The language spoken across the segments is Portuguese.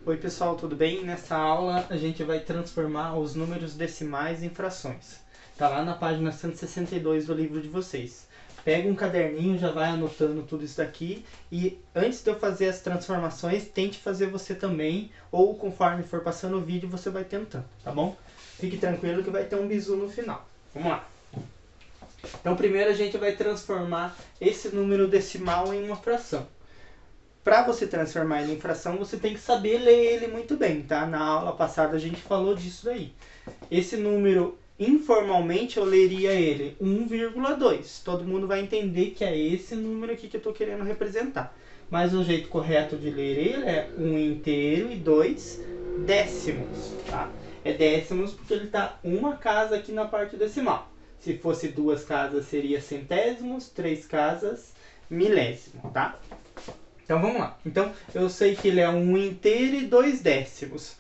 Oi pessoal, tudo bem? Nessa aula a gente vai transformar os números decimais em frações. Tá lá na página 162 do livro de vocês. Pega um caderninho, já vai anotando tudo isso daqui e antes de eu fazer as transformações, tente fazer você também, ou conforme for passando o vídeo você vai tentando, tá bom? Fique tranquilo que vai ter um bizu no final. Vamos lá! Então primeiro a gente vai transformar esse número decimal em uma fração. Para você transformar ele em fração, você tem que saber ler ele muito bem, tá? Na aula passada a gente falou disso daí. Esse número, informalmente, eu leria ele 1,2. Todo mundo vai entender que é esse número aqui que eu estou querendo representar. Mas o jeito correto de ler ele é 1 inteiro e 2 décimos, tá? É décimos porque ele está uma casa aqui na parte decimal. Se fosse duas casas, seria centésimos, três casas, milésimo, tá? Então vamos lá. Então eu sei que ele é 1 inteiro e 2 décimos.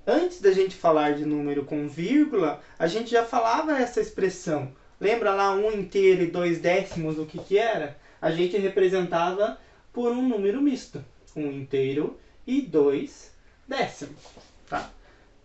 Antes da gente falar de número com vírgula, a gente já falava essa expressão. Lembra lá 1 inteiro e 2 décimos, o que que era? A gente representava por um número misto. 1 inteiro e 2 décimos. Tá?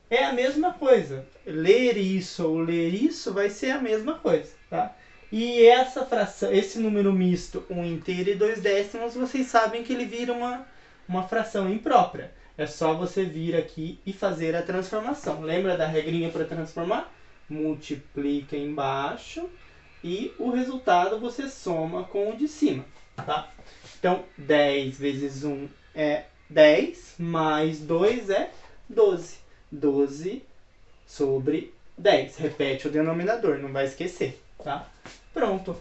É a mesma coisa. Ler isso ou ler isso vai ser a mesma coisa. Tá? E essa fração, esse número misto, 1 inteiro e 2 décimos, vocês sabem que ele vira uma fração imprópria. É só você vir aqui e fazer a transformação. Lembra da regrinha para transformar? Multiplica embaixo e o resultado você soma com o de cima. Tá? Então, 10 vezes 1 é 10, mais 2 é 12. 12 sobre 10. Repete o denominador, não vai esquecer. Tá? Pronto.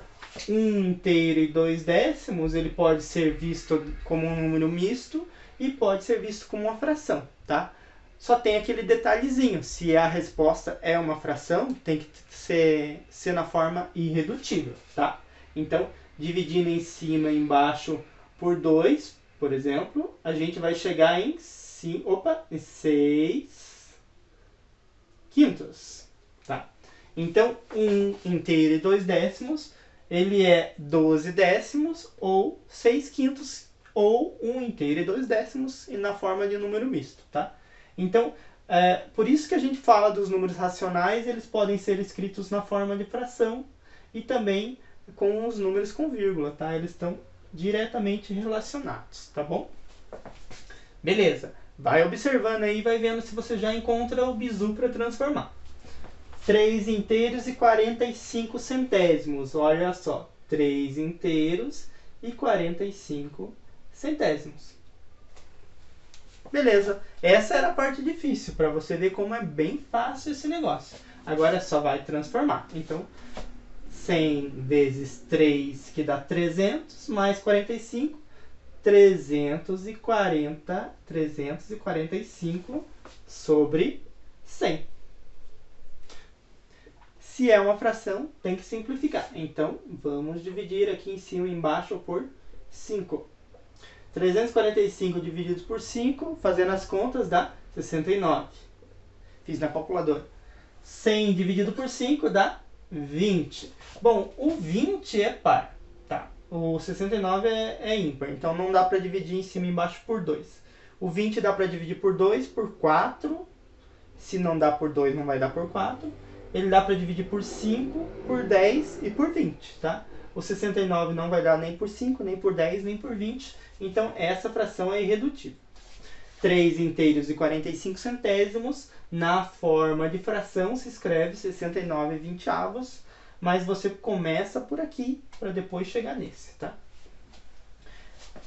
1 inteiro e 2 décimos, ele pode ser visto como um número misto e pode ser visto como uma fração, tá? Só tem aquele detalhezinho, se a resposta é uma fração, tem que ser na forma irredutível, tá? Então, dividindo em cima e embaixo por 2, por exemplo, a gente vai chegar em 6 quintos, tá? Então, 1 inteiro e 2 décimos, ele é 12 décimos ou 6 quintos, ou 1 inteiro e 2 décimos, e na forma de número misto, tá? Então, por isso que a gente fala dos números racionais, eles podem ser escritos na forma de fração e também com os números com vírgula, tá? Eles estão diretamente relacionados, tá bom? Beleza. Vai observando aí e vai vendo se você já encontra o bizu para transformar. 3 inteiros e 45 centésimos. Olha só, 3 inteiros e 45 centésimos. Beleza, essa era a parte difícil, para você ver como é bem fácil esse negócio. Agora só vai transformar. Então, 100 vezes 3, que dá 300, mais 45, 345 sobre 100. Se é uma fração, tem que simplificar. Então, vamos dividir aqui em cima e embaixo por 5. 345 dividido por 5, fazendo as contas, dá 69. Fiz na calculadora. 100 dividido por 5 dá 20. Bom, o 20 é par, tá? O 69 é ímpar, então não dá para dividir em cima e embaixo por 2. O 20 dá para dividir por 2, por 4. Se não dá por 2, não vai dar por 4. Ele dá para dividir por 5, por 10 e por 20, tá? O 69 não vai dar nem por 5, nem por 10, nem por 20. Então, essa fração é irredutível. 3 inteiros e 45 centésimos. Na forma de fração se escreve 69 vinteavos. Mas você começa por aqui para depois chegar nesse, tá?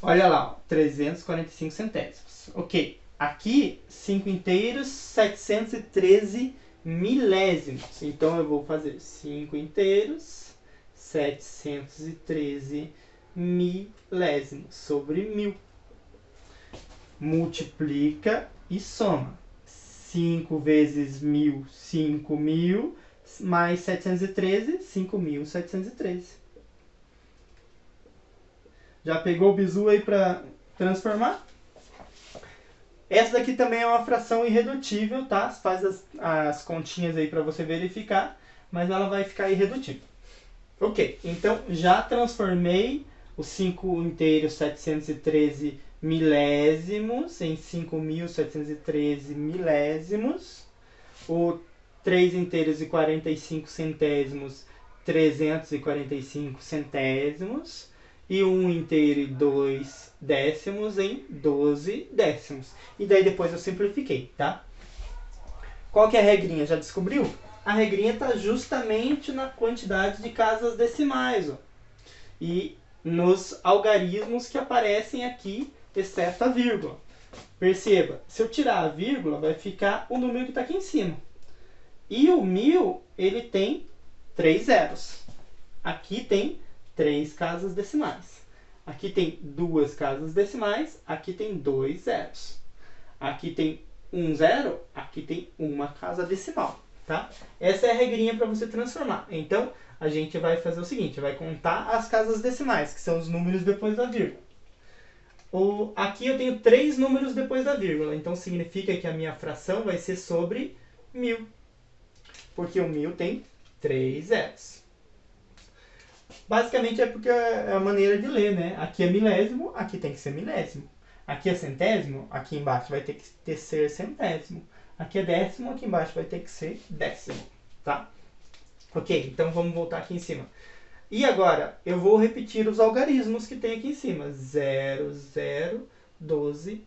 Olha lá, ó, 345 centésimos. Ok. Aqui, 5 inteiros, 713 milésimos. Então, eu vou fazer 5 inteiros, 713 milésimos sobre 1000. Multiplica e soma. 5 vezes 1000, 5000, mais 713, 5713. Já pegou o bizu aí para transformar? Essa daqui também é uma fração irredutível, tá? Faz as continhas aí para você verificar, mas ela vai ficar irredutível. Ok, então já transformei os 5 inteiros 713 milésimos em 5.713 milésimos, o 3 inteiros e 45 centésimos, 345 centésimos, e 1 inteiro e 2 décimos em 12 décimos. E daí depois eu simplifiquei, tá? Qual que é a regrinha? Já descobriu? A regrinha está justamente na quantidade de casas decimais, ó. E nos algarismos que aparecem aqui, exceto a vírgula. Perceba, se eu tirar a vírgula, vai ficar o número que está aqui em cima. E o 1000, ele tem 3 zeros. Aqui tem 3 casas decimais. Aqui tem 2 casas decimais, aqui tem 2 zeros. Aqui tem 1 zero, aqui tem uma casa decimal, tá? Essa é a regrinha para você transformar. Então, a gente vai fazer o seguinte, vai contar as casas decimais, que são os números depois da vírgula. Aqui eu tenho 3 números depois da vírgula, então significa que a minha fração vai ser sobre 1000. Porque o 1000 tem 3 zeros. Basicamente é porque é a maneira de ler, né? Aqui é milésimo, aqui tem que ser milésimo. Aqui é centésimo, aqui embaixo vai ter que ser centésimo. Aqui é décimo, aqui embaixo vai ter que ser décimo, tá? Ok, então vamos voltar aqui em cima. E agora, eu vou repetir os algarismos que tem aqui em cima. 0, 0, 12.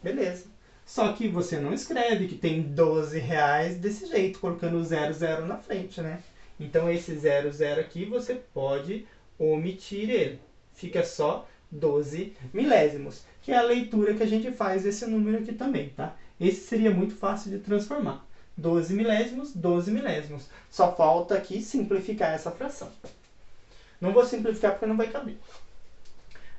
Beleza. Só que você não escreve que tem 12 reais desse jeito, colocando o 0, 0 na frente, né? Então, esse 0, 0 aqui, você pode omitir ele. Fica só 12 milésimos, que é a leitura que a gente faz desse número aqui também, tá? Esse seria muito fácil de transformar. 12 milésimos, 12 milésimos. Só falta aqui simplificar essa fração. Não vou simplificar porque não vai caber.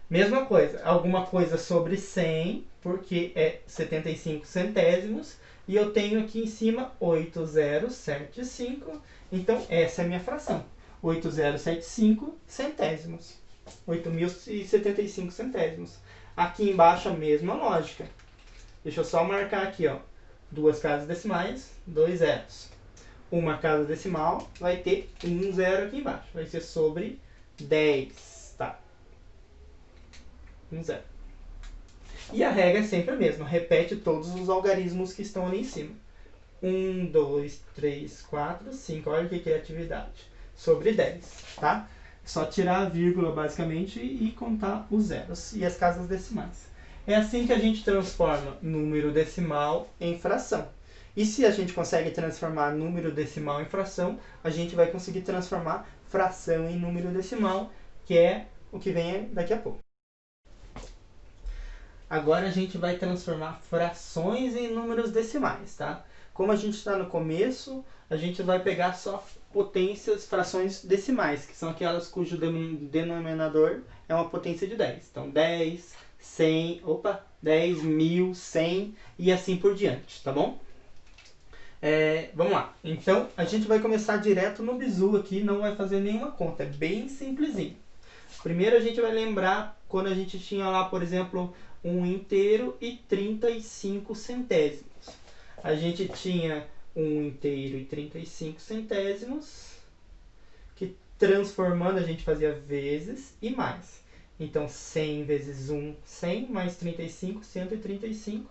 Mesma coisa, alguma coisa sobre 100, porque é 75 centésimos, e eu tenho aqui em cima 8075, então essa é a minha fração. 8075 centésimos. 8.075 centésimos. Aqui embaixo a mesma lógica. Deixa eu só marcar aqui, ó. 2 casas decimais, 2 zeros. Uma casa decimal vai ter 1 zero aqui embaixo. Vai ser sobre 10, tá? 1 zero. E a regra é sempre a mesma. Repete todos os algarismos que estão ali em cima. 1, 2, 3, 4, 5. Olha que criatividade. Sobre 10, tá? Só tirar a vírgula, basicamente, e contar os zeros e as casas decimais. É assim que a gente transforma número decimal em fração. E se a gente consegue transformar número decimal em fração, a gente vai conseguir transformar fração em número decimal, que é o que vem daqui a pouco. Agora a gente vai transformar frações em números decimais, tá? Como a gente está no começo, a gente vai pegar só potências, frações decimais, que são aquelas cujo denominador é uma potência de 10. Então, 10, 100, 10, 1000, 100 e assim por diante, tá bom? Vamos lá. Então, a gente vai começar direto no bizu aqui, não vai fazer nenhuma conta, é bem simplesinho. Primeiro a gente vai lembrar quando a gente tinha lá, por exemplo, 1 inteiro e 35 centésimos. A gente tinha 1 inteiro e 35 centésimos, que transformando a gente fazia vezes e mais. Então, 100 vezes 1, 100, mais 35, 135,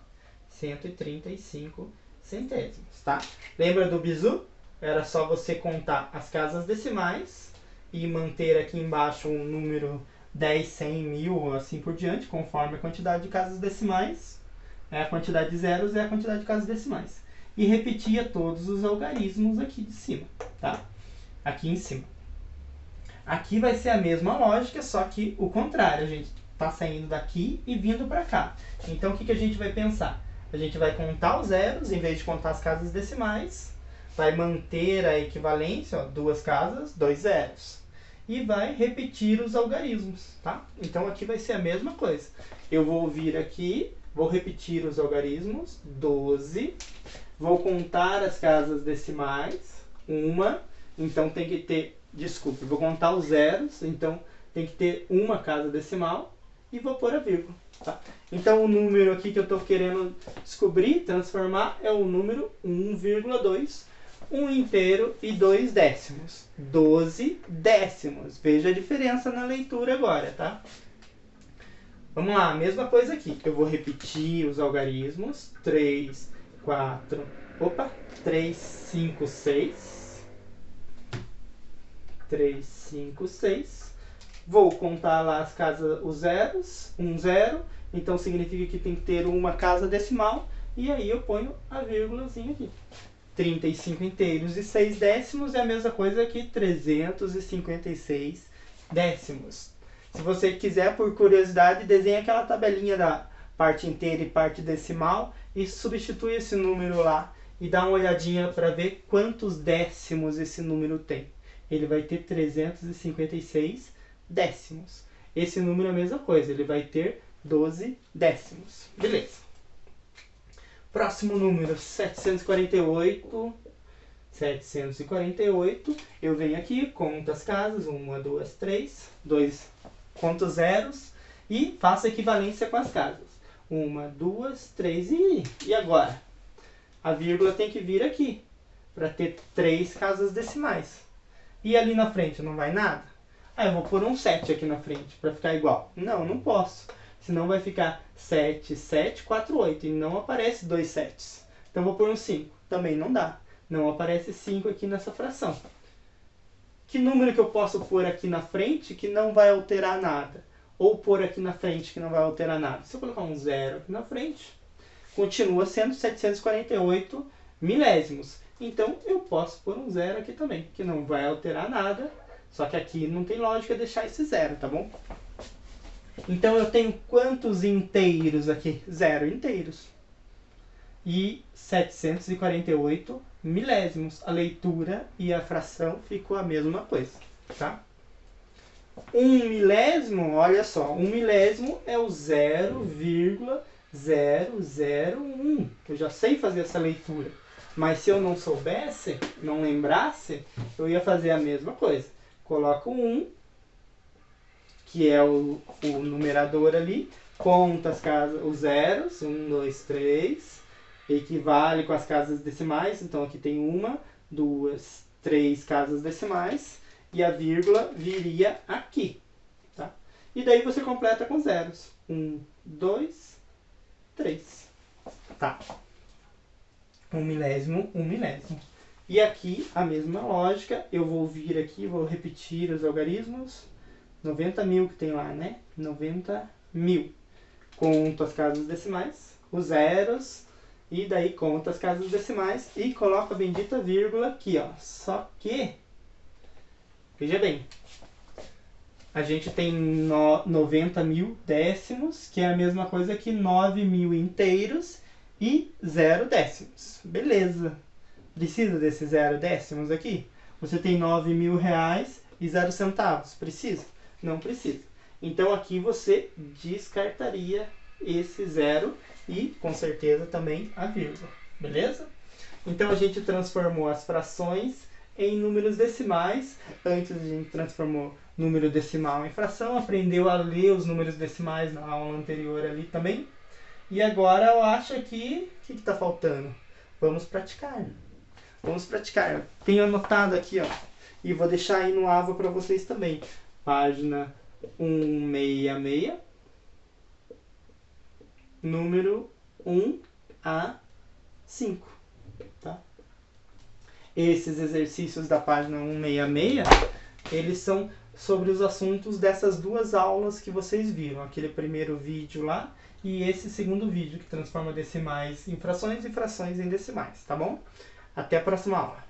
135 centésimos, tá? Lembra do bizu? Era só você contar as casas decimais e manter aqui embaixo um número 10, 100, 1000, assim por diante, conforme a quantidade de casas decimais. A quantidade de zeros é a quantidade de casas decimais. E repetia todos os algarismos aqui de cima, tá? Aqui em cima. Aqui vai ser a mesma lógica, só que o contrário. A gente está saindo daqui e vindo para cá. Então, o que a gente vai pensar? A gente vai contar os zeros, em vez de contar as casas decimais. Vai manter a equivalência, ó, 2 casas, 2 zeros. E vai repetir os algarismos, tá? Então, aqui vai ser a mesma coisa. Eu vou vir aqui, vou repetir os algarismos, 12. Vou contar as casas decimais, 1. Então, tem que ter, desculpe, vou contar os zeros, então tem que ter uma casa decimal. E vou pôr a vírgula, tá? Então, o número aqui que eu estou querendo descobrir, transformar, é o número 1,2. 1 inteiro e 2 décimos. 12 décimos. Veja a diferença na leitura agora, tá? Vamos lá, mesma coisa aqui. Eu vou repetir os algarismos. 3, 4, 3, 5, 6. 3, 5, 6. Vou contar lá as casas, os zeros. 1, 0. Então significa que tem que ter uma casa decimal. E aí eu ponho a vírgulazinha aqui. 35 inteiros e 6 décimos é a mesma coisa que 356 décimos. Se você quiser, por curiosidade, desenhe aquela tabelinha da parte inteira e parte decimal e substitui esse número lá e dá uma olhadinha para ver quantos décimos esse número tem. Ele vai ter 356 décimos. Esse número é a mesma coisa, ele vai ter 12 décimos. Beleza. Próximo número, 748. 748. Eu venho aqui, conto as casas. 1, 2, 3. 2, conto os zeros. E faço a equivalência com as casas. 1, 2, 3 e agora? A vírgula tem que vir aqui. Para ter 3 casas decimais. E ali na frente não vai nada? Eu vou pôr um 7 aqui na frente para ficar igual. Não, não posso. Senão vai ficar 7, 7, 4, 8. E não aparece 2 7s. Então vou pôr um 5. Também não dá. Não aparece 5 aqui nessa fração. Que número que eu posso pôr aqui na frente que não vai alterar nada? Ou pôr aqui na frente que não vai alterar nada? Se eu colocar um 0 aqui na frente, continua sendo 748 milésimos. Então eu posso pôr um 0 aqui também, que não vai alterar nada. Só que aqui não tem lógica deixar esse 0, tá bom? Então eu tenho quantos inteiros aqui? 0 inteiros. E 748 milésimos. A leitura e a fração ficou a mesma coisa, tá? 1 milésimo, olha só, 1 milésimo é o 0,001. Eu já sei fazer essa leitura. Mas se eu não soubesse, não lembrasse, eu ia fazer a mesma coisa. Coloco 1, que é o numerador ali, conta as casas, os zeros, 1, 2, 3, equivale com as casas decimais, então aqui tem 1, 2, 3 casas decimais, e a vírgula viria aqui, tá? E daí você completa com zeros, 1, 2, 3, tá? 1 milésimo, 1 milésimo. E aqui a mesma lógica, eu vou vir aqui, vou repetir os algarismos, 90 mil que tem lá, né? 90 mil. Conto as casas decimais, os zeros, e daí conto as casas decimais e coloco a bendita vírgula aqui, ó. Só que, veja bem, a gente tem 90 mil décimos, que é a mesma coisa que 9 mil inteiros e 0 décimos. Beleza. Precisa desses 0 décimos aqui? Você tem 9 mil reais e 0 centavos. Precisa? Não precisa. Então aqui você descartaria esse 0 e com certeza também a vírgula. Beleza? Então a gente transformou as frações em números decimais. Antes a gente transformou número decimal em fração. Aprendeu a ler os números decimais na aula anterior ali também. E agora eu acho que... O que está faltando? Vamos praticar. Vamos praticar. Tenho anotado aqui, ó. E vou deixar aí no AVA para vocês também. Página 166. Número 1 a 5. Tá? Esses exercícios da página 166, eles são sobre os assuntos dessas duas aulas que vocês viram. Aquele primeiro vídeo lá e esse segundo vídeo que transforma decimais em frações e frações em decimais, tá bom? Até a próxima aula.